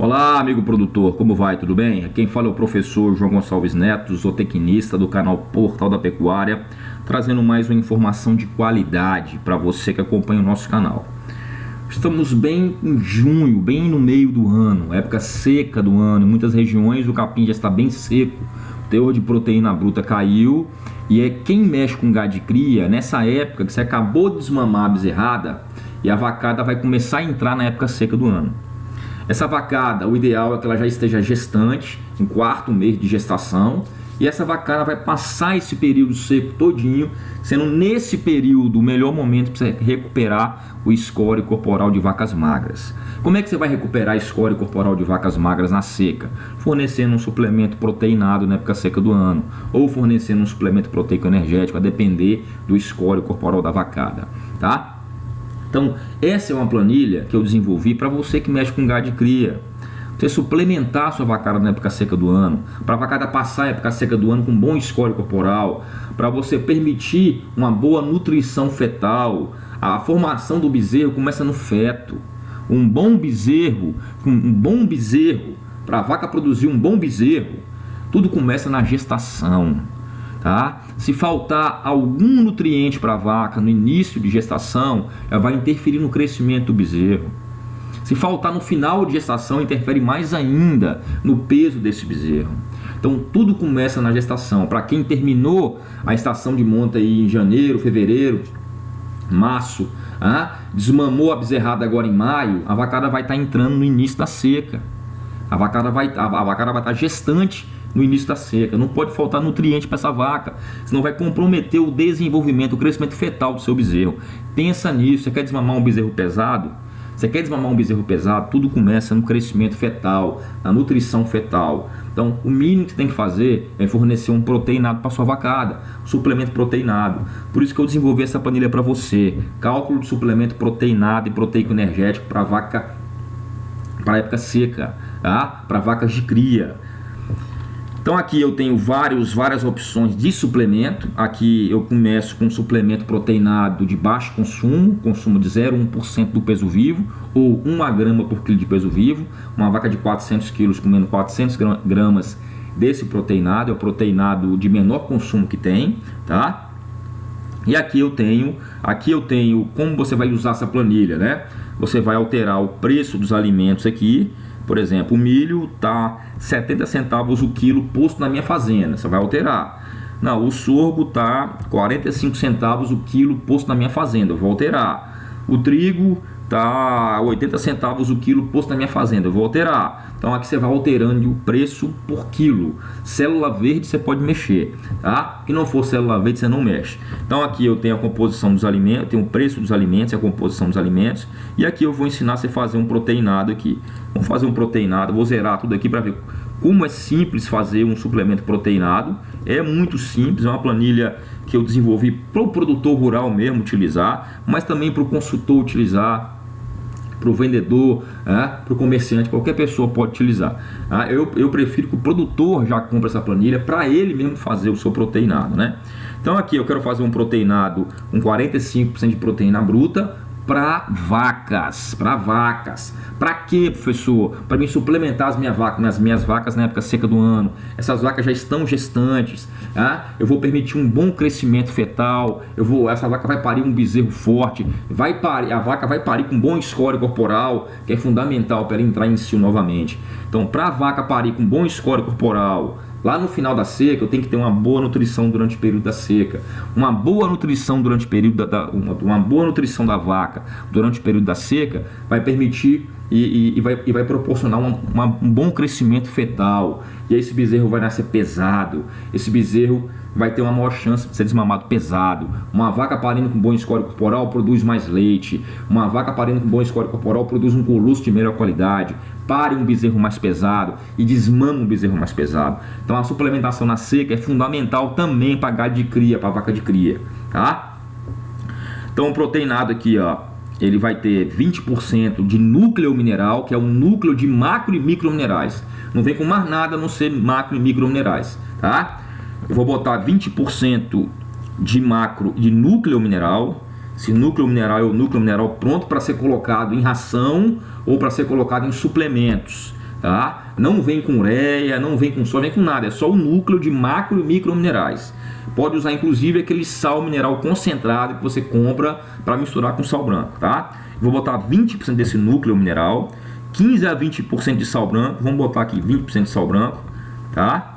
Olá, amigo produtor, como vai? Tudo bem? Quem fala é o professor João Gonçalves Neto, zootecnista do canal Portal da Pecuária, trazendo mais uma informação de qualidade para você que acompanha o nosso canal. Estamos bem em junho, bem no meio do ano, época seca do ano. Em muitas regiões o capim já está bem seco, o teor de proteína bruta caiu. E é quem mexe com gado de cria, nessa época que você acabou de desmamar a bezerrada, e a vacada vai começar a entrar na época seca do ano. Essa vacada, o ideal é que ela já esteja gestante, em quarto mês de gestação, e essa vacada vai passar esse período seco todinho, sendo nesse período o melhor momento para você recuperar o score corporal de vacas magras. Como é que você vai recuperar o score corporal de vacas magras na seca? Fornecendo um suplemento proteinado na época seca do ano, ou fornecendo um suplemento proteico energético, a depender do score corporal da vacada, tá? Então, essa é uma planilha que eu desenvolvi para você que mexe com gado de cria. Você suplementar a sua vacada na época seca do ano, para a vacada passar a época seca do ano com bom score corporal, para você permitir uma boa nutrição fetal. A formação do bezerro começa no feto. Um bom bezerro, para a vaca produzir um bom bezerro, tudo começa na gestação. Tá? Se faltar algum nutriente para a vaca no início de gestação, ela vai interferir no crescimento do bezerro. Se faltar no final de gestação, interfere mais ainda no peso desse bezerro. Então tudo começa na gestação. Para quem terminou a estação de monta aí em janeiro, fevereiro, março, desmamou a bezerrada agora em maio, a vacada vai estar entrando no início da seca. A vacada vai estar gestante no início da seca. Não pode faltar nutriente para essa vaca, senão vai comprometer o desenvolvimento, o crescimento fetal do seu bezerro. Pensa nisso. Você quer desmamar um bezerro pesado? Tudo começa no crescimento fetal, na nutrição fetal. Então, o mínimo que você tem que fazer é fornecer um proteinado para sua vacada, suplemento proteinado. Por isso que eu desenvolvi essa planilha para você. Cálculo de suplemento proteinado e proteico energético para vaca, para a época seca, tá? Para vacas de cria. Então aqui eu tenho várias opções de suplemento. Aqui eu começo com suplemento proteinado de baixo consumo de 0,1% do peso vivo, ou 1 grama por quilo de peso vivo. Uma vaca de 400 quilos comendo 400 gramas desse proteinado, é o proteinado de menor consumo que tem, tá? E aqui eu tenho como você vai usar essa planilha, né? Você vai alterar o preço dos alimentos aqui. Por exemplo, o milho está 70 centavos o quilo posto na minha fazenda. Você vai alterar. Não, o sorgo está 45 centavos o quilo posto na minha fazenda. Eu vou alterar. O trigo está 80 centavos o quilo posto na minha fazenda. Eu vou alterar. Então aqui você vai alterando o preço por quilo. Célula verde você pode mexer, tá? Se não for célula verde você não mexe. Então aqui eu tenho a composição dos alimentos, tenho o preço dos alimentos e a composição dos alimentos. E aqui eu vou ensinar você a fazer um proteinado aqui. Vamos fazer um proteinado, vou zerar tudo aqui para ver como é simples fazer um suplemento proteinado. É muito simples, é uma planilha que eu desenvolvi para o produtor rural mesmo utilizar, mas também para o consultor utilizar, para o vendedor, para o comerciante, qualquer pessoa pode utilizar. Eu prefiro que o produtor já compre essa planilha para ele mesmo fazer o seu proteinado, né? Então aqui eu quero fazer um proteinado com 45% de proteína bruta para vacas. Para quê, professor? Para me suplementar as minhas vacas na época seca do ano. Essas vacas já estão gestantes, eu vou permitir um bom crescimento fetal. Essa vaca vai parir um bezerro forte, a vaca vai parir com bom score corporal, que é fundamental para ela entrar em cio novamente. Então, para a vaca parir com bom score corporal, lá no final da seca, eu tenho que ter uma boa nutrição durante o período da seca. Uma boa nutrição durante o período uma boa nutrição da vaca durante o período da seca vai permitir e vai proporcionar um bom crescimento fetal. E aí esse bezerro vai nascer pesado. Esse bezerro vai ter uma maior chance de ser desmamado pesado. Uma vaca parindo com bom score corporal produz mais leite. Uma vaca parindo com bom score corporal produz um colostro de melhor qualidade. Pare um bezerro mais pesado e desmama um bezerro mais pesado. Então a suplementação na seca é fundamental também para gado de cria, para vaca de cria, tá? Então o proteinado aqui, ele vai ter 20% de núcleo mineral, que é um núcleo de macro e microminerais. Não vem com mais nada a não ser macro e microminerais, tá? Eu vou botar 20% de núcleo mineral. Esse núcleo mineral é o núcleo mineral pronto para ser colocado em ração ou para ser colocado em suplementos, tá? Não vem com ureia, não vem com sódio, vem com nada, é só o núcleo de macro e micro minerais. Pode usar inclusive aquele sal mineral concentrado que você compra para misturar com sal branco, tá? Vou botar 20% desse núcleo mineral, 15 a 20% de sal branco, vamos botar aqui 20% de sal branco, tá?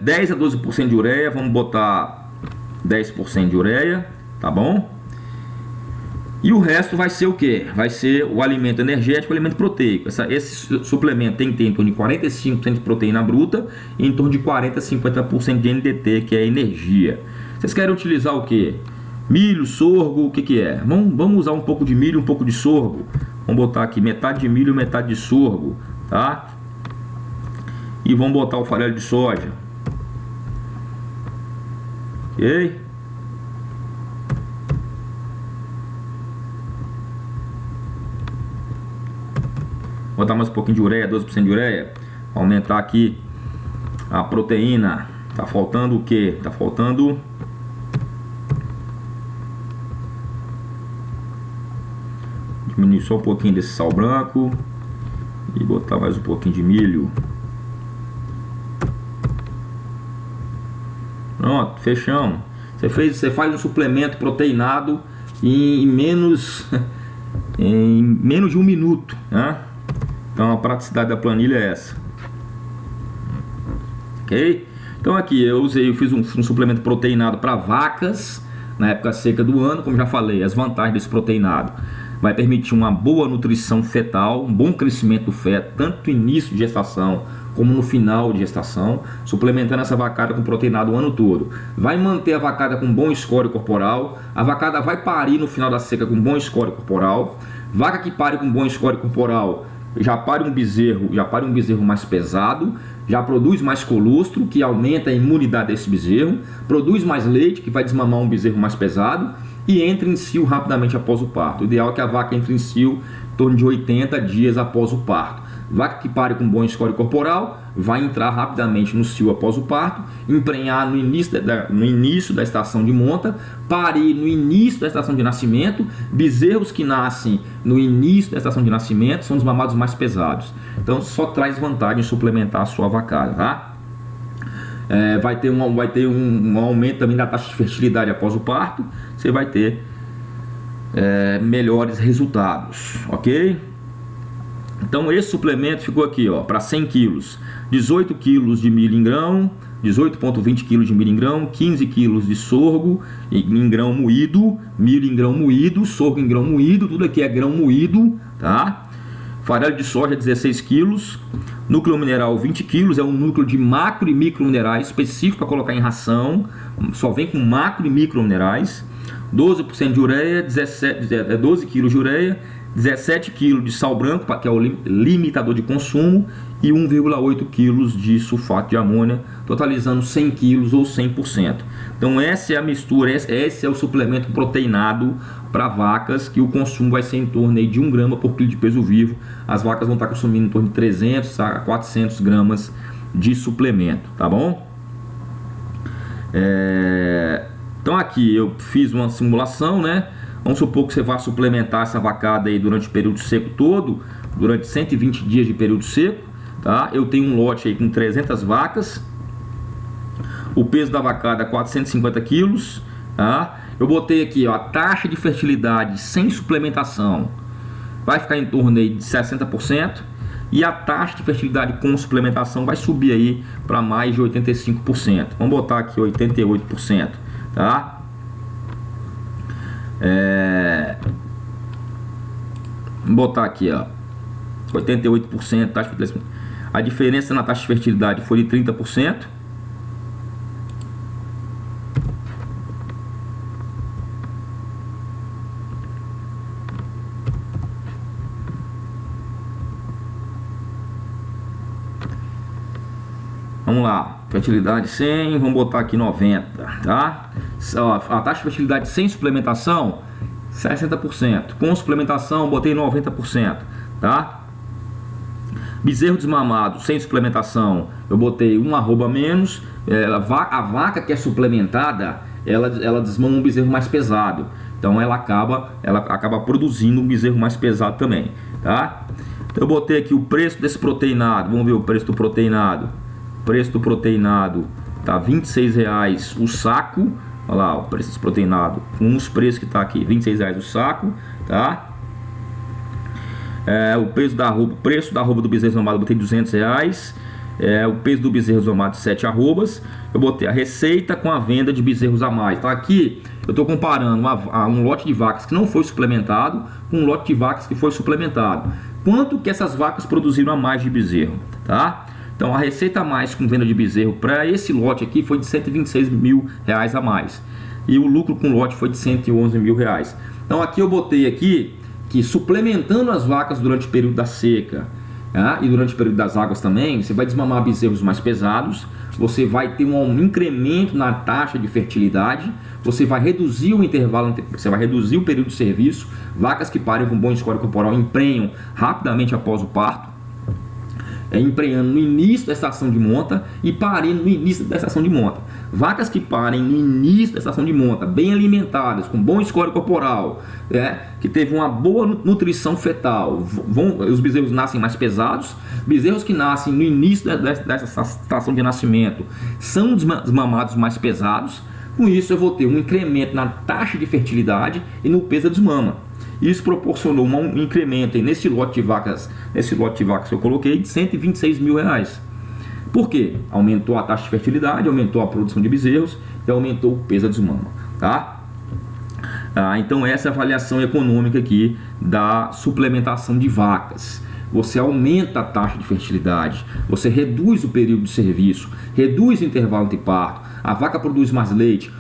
10 a 12% de ureia, vamos botar 10% de ureia, tá bom? E o resto vai ser o que? Vai ser o alimento energético, o alimento proteico. Esse suplemento tem que ter em torno de 45% de proteína bruta e em torno de 40 a 50% de NDT, que é energia. Vocês querem utilizar o que? Milho, sorgo, o que é? Vamos usar um pouco de milho e um pouco de sorgo. Vamos botar aqui metade de milho e metade de sorgo, tá? E vamos botar o farelo de soja. Ok? Vou botar mais um pouquinho de ureia, 12% de ureia. Aumentar aqui a proteína. Tá faltando o que? Tá faltando... Diminuir só um pouquinho desse sal branco. E botar mais um pouquinho de milho. Pronto, fechamos. Você faz um suplemento proteinado em menos de 1 minuto, né? Então a praticidade da planilha é essa. Ok? Então aqui eu fiz um suplemento proteinado para vacas na época seca do ano. Como já falei, as vantagens desse proteinado: vai permitir uma boa nutrição fetal, um bom crescimento do feto, tanto no início de gestação como no final de gestação, suplementando essa vacada com proteinado o ano todo. Vai manter a vacada com bom score corporal, a vacada vai parir no final da seca com bom score corporal. Vaca que pare com bom score corporal já pare um bezerro mais pesado, já produz mais colostro, que aumenta a imunidade desse bezerro, produz mais leite, que vai desmamar um bezerro mais pesado, e entra em cio rapidamente após o parto. O ideal é que a vaca entre em cio em torno de 80 dias após o parto. Vaca que pare com bom score corporal vai entrar rapidamente no cio após o parto, emprenhar no início da estação de monta, parir no início da estação de nascimento. Bezerros que nascem no início da estação de nascimento são os mamados mais pesados. Então só traz vantagem suplementar a sua vacada, tá? Vai ter um aumento também da taxa de fertilidade após o parto. Você vai ter melhores resultados, ok? Então esse suplemento ficou aqui, ó, para 100 quilos, 18 quilos de milho em grão, 18,20 quilos de milho em grão, 15 quilos de sorgo em grão moído, milho em grão moído, sorgo em grão moído, tudo aqui é grão moído, tá? Farelo de soja 16 quilos, núcleo mineral 20 quilos, é um núcleo de macro e micro minerais específico para colocar em ração, só vem com macro e micro minerais, 12% de ureia, 12 quilos de ureia, 17 kg de sal branco, que é o limitador de consumo, e 1,8 kg de sulfato de amônia, totalizando 100 kg ou 100%. Então essa é a mistura, esse é o suplemento proteinado para vacas, que o consumo vai ser em torno de 1 grama por quilo de peso vivo. As vacas vão estar consumindo em torno de 300 a 400 gramas de suplemento, tá bom? Então aqui eu fiz uma simulação, né? Vamos supor que você vá suplementar essa vacada aí durante o período seco todo, durante 120 dias de período seco, tá? Eu tenho um lote aí com 300 vacas, o peso da vacada é 450 quilos, tá? Eu botei aqui, ó, a taxa de fertilidade sem suplementação vai ficar em torno aí de 60%, e a taxa de fertilidade com suplementação vai subir aí para mais de 85%. Vamos botar aqui 88%, tá? Vou botar aqui, ó, 88% taxa de fertilidade. A diferença na taxa de fertilidade foi de 30%. Vamos lá, fertilidade 100, vamos botar aqui 90, tá? A taxa de fertilidade sem suplementação, 60%. Com suplementação, botei 90%, tá? Bezerro desmamado sem suplementação, eu botei um arroba menos. A vaca que é suplementada, ela desmama um bezerro mais pesado. Então ela acaba produzindo um bezerro mais pesado também, tá? Então eu botei aqui o preço desse proteinado, vamos ver o preço do proteinado. O preço do proteinado tá R$26 o saco. Olha lá o preço desse proteinado, com os preços que tá aqui, R$26 o saco, tá? O preço da arroba do bezerro desmamado eu botei R$200. O peso do bezerro desmamado 7 arrobas. Eu botei a receita com a venda de bezerros a mais. Então aqui eu estou comparando um lote de vacas que não foi suplementado com um lote de vacas que foi suplementado. Quanto que essas vacas produziram a mais de bezerro, tá? Então a receita a mais com venda de bezerro para esse lote aqui foi de R$126 mil a mais. E o lucro com o lote foi de R$111 mil. Então aqui eu botei aqui que suplementando as vacas durante o período da seca, e durante o período das águas também, você vai desmamar bezerros mais pesados, você vai ter um incremento na taxa de fertilidade, você vai reduzir o intervalo, você vai reduzir o período de serviço, vacas que parem com bom score corporal emprenham rapidamente após o parto, emprenhando no início da estação de monta e parindo no início da estação de monta. Vacas que parem no início da estação de monta, bem alimentadas, com bom score corporal, que teve uma boa nutrição fetal, os bezerros nascem mais pesados. Bezerros que nascem no início dessa estação de nascimento são desmamados mais pesados. Com isso eu vou ter um incremento na taxa de fertilidade e no peso da desmama. Isso proporcionou um incremento nesse lote de vacas que eu coloquei de R$126 mil. Por quê? Aumentou a taxa de fertilidade, aumentou a produção de bezerros e aumentou o peso da desmama, tá? Então essa é a avaliação econômica aqui da suplementação de vacas. Você aumenta a taxa de fertilidade, você reduz o período de serviço, reduz o intervalo entre parto, a vaca produz mais leite,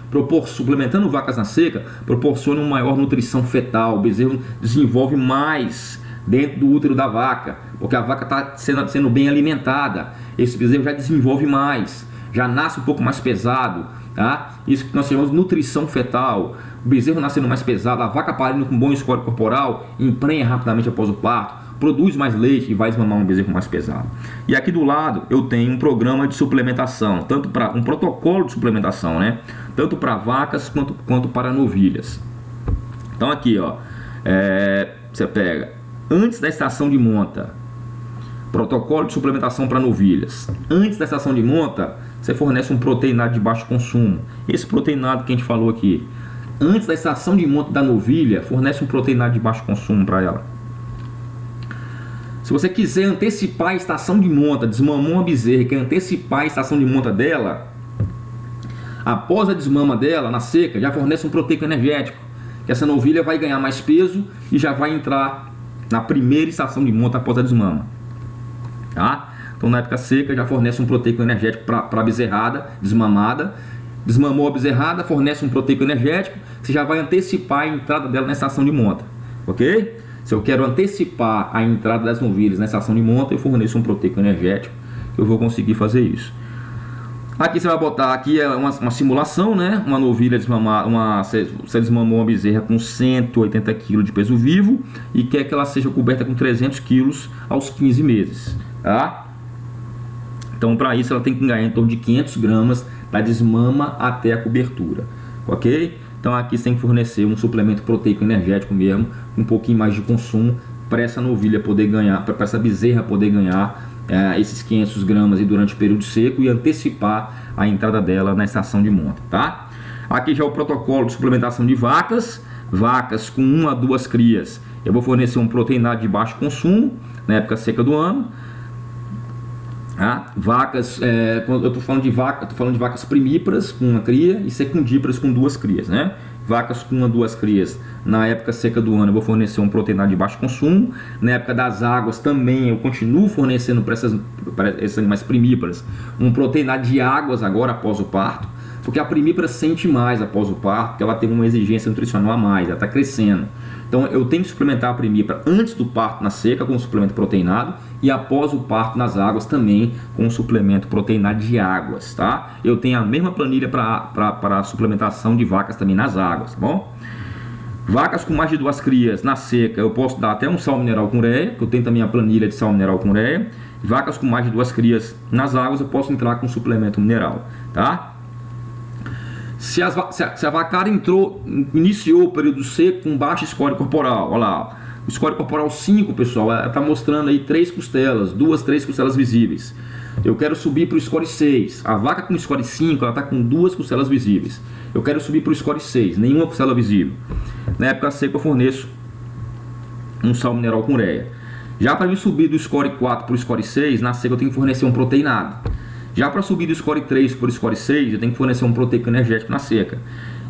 suplementando vacas na seca, proporciona uma maior nutrição fetal, o bezerro desenvolve mais dentro do útero da vaca, porque a vaca está sendo bem alimentada, esse bezerro já desenvolve mais, já nasce um pouco mais pesado, tá? Isso que nós chamamos de nutrição fetal, o bezerro nascendo mais pesado, a vaca parindo com bom score corporal, emprenha rapidamente após o parto, produz mais leite e vai desmamar um bezerro mais pesado. E aqui do lado eu tenho um programa de suplementação, tanto para um protocolo de suplementação, tanto para vacas quanto para novilhas. Então aqui, você pega antes da estação de monta, protocolo de suplementação para novilhas. Antes da estação de monta, você fornece um proteinado de baixo consumo. Esse proteinado que a gente falou aqui, antes da estação de monta da novilha, fornece um proteinado de baixo consumo para ela. Se você quiser antecipar a estação de monta, desmamou uma bezerra e quer antecipar a estação de monta dela, após a desmama dela, na seca, já fornece um proteico energético, que essa novilha vai ganhar mais peso e já vai entrar na primeira estação de monta após a desmama, tá? Então na época seca já fornece um proteico energético para a bezerrada desmamada, desmamou a bezerrada, fornece um proteico energético, você já vai antecipar a entrada dela na estação de monta, ok? Se eu quero antecipar a entrada das novilhas na estação de monta, eu forneço um proteico energético, eu vou conseguir fazer isso. Aqui você vai botar, aqui é uma simulação, uma novilha desmamada, você desmamou uma bezerra com 180 kg de peso vivo e quer que ela seja coberta com 300 kg aos 15 meses, tá? Então para isso ela tem que ganhar em torno de 500 gramas da desmama até a cobertura, ok? Então aqui você tem que fornecer um suplemento proteico energético mesmo, um pouquinho mais de consumo para essa novilha poder ganhar, para essa bezerra poder ganhar esses 500 gramas durante o período seco e antecipar a entrada dela na estação de monta, tá? Aqui já é o protocolo de suplementação de vacas com 1 a 2 crias. Eu vou fornecer um proteinado de baixo consumo na época seca do ano. Vacas, eu estou falando de vacas primíparas com uma cria e secundíparas com 2 crias, Vacas com 1 a 2 crias na época seca do ano eu vou fornecer um proteinado de baixo consumo. Na época das águas também eu continuo fornecendo para esses animais primíparas um proteinado de águas agora após o parto, porque a primípara sente mais após o parto, porque ela tem uma exigência nutricional a mais, ela está crescendo. Então eu tenho que suplementar a primípara antes do parto na seca com um suplemento proteinado e após o parto nas águas também com um suplemento proteinado de águas, tá? Eu tenho a mesma planilha para a suplementação de vacas também nas águas, tá bom? Vacas com mais de 2 crias na seca eu posso dar até um sal mineral com ureia, que eu tenho também a planilha de sal mineral com ureia. Vacas com mais de 2 crias nas águas eu posso entrar com suplemento mineral, tá? Se a vacada iniciou o período seco com baixo score corporal, olha lá, o score corporal 5, pessoal, está mostrando aí 3 costelas, 3 costelas visíveis. Eu quero subir para o score 6. A vaca com score 5, ela está com 2 costelas visíveis. Eu quero subir para o score 6, nenhuma costela visível. Na época seca eu forneço um sal mineral com ureia. Já para me subir do score 4 para o score 6, na seca eu tenho que fornecer um proteinado. Já para subir do score 3 para o score 6, eu tenho que fornecer um proteico energético na seca.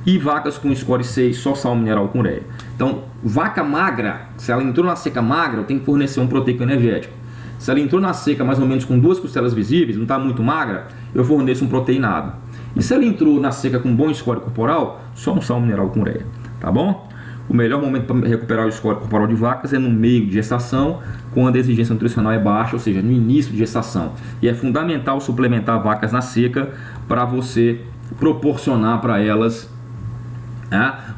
E vacas com score 6, só sal mineral com ureia. Então, vaca magra, se ela entrou na seca magra, eu tenho que fornecer um proteico energético. Se ela entrou na seca mais ou menos com 2 costelas visíveis, não está muito magra, eu forneço um proteinado. E se ela entrou na seca com bom score corporal, só um sal mineral com ureia. Tá bom? O melhor momento para recuperar o score corporal de vacas é no meio de gestação, quando a exigência nutricional é baixa, ou seja, no início de gestação. E é fundamental suplementar vacas na seca para você proporcionar para elas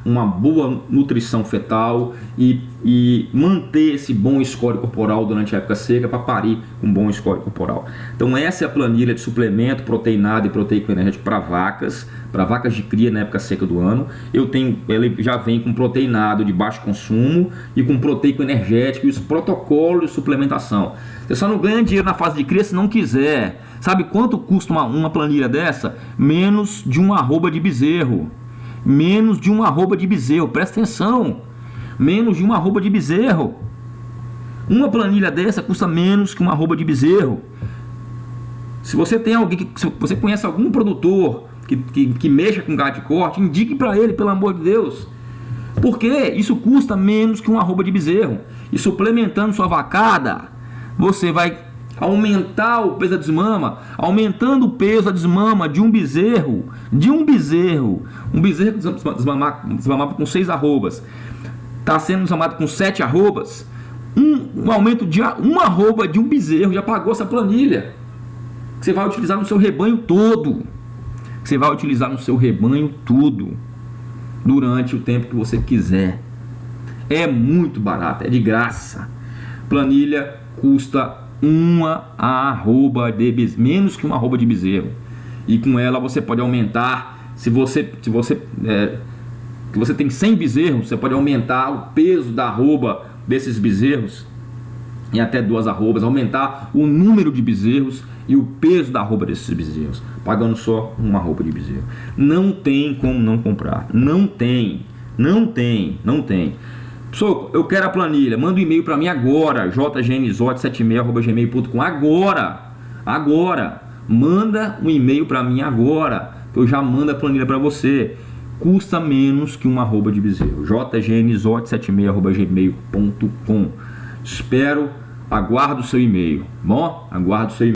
uma boa nutrição fetal e manter esse bom score corporal durante a época seca para parir com bom score corporal. Então essa é a planilha de suplemento proteinado e proteico energético para vacas de cria na época seca do ano. Ele já vem com proteinado de baixo consumo e com proteico energético e os protocolos de suplementação. Você só não ganha dinheiro na fase de cria se não quiser. Sabe quanto custa uma planilha dessa? Menos de um arroba de bezerro. Menos de um arroba de bezerro, presta atenção, menos de um arroba de bezerro. Uma planilha dessa custa menos que uma arroba de bezerro. Se você tem alguém, se você conhece algum produtor que mexa com gado de corte, indique para ele, pelo amor de Deus. Porque isso custa menos que uma arroba de bezerro. E suplementando sua vacada, você vai aumentar o peso da desmama, aumentando o peso da desmama de um bezerro que desmamava com 6 arrobas, está sendo desmamado com 7 arrobas, um aumento de uma arroba de um bezerro já pagou essa planilha, que você vai utilizar no seu rebanho todo, durante o tempo que você quiser. É muito barato, é de graça. Planilha custa menos que uma arroba de bezerro, e com ela você pode aumentar. Se você tem 100 bezerros, você pode aumentar o peso da arroba desses bezerros em até 2 arrobas, aumentar o número de bezerros e o peso da arroba desses bezerros, pagando só uma arroba de bezerro. Não tem como não comprar, não tem. Pessoal, eu quero a planilha, manda um e-mail para mim agora, jgnzote76@gmail.com, agora, manda um e-mail para mim agora, que eu já mando a planilha para você, custa menos que uma arroba de bezerro, jgnzote76@gmail.com. Aguardo o seu e-mail, bom? Aguardo o seu e-mail.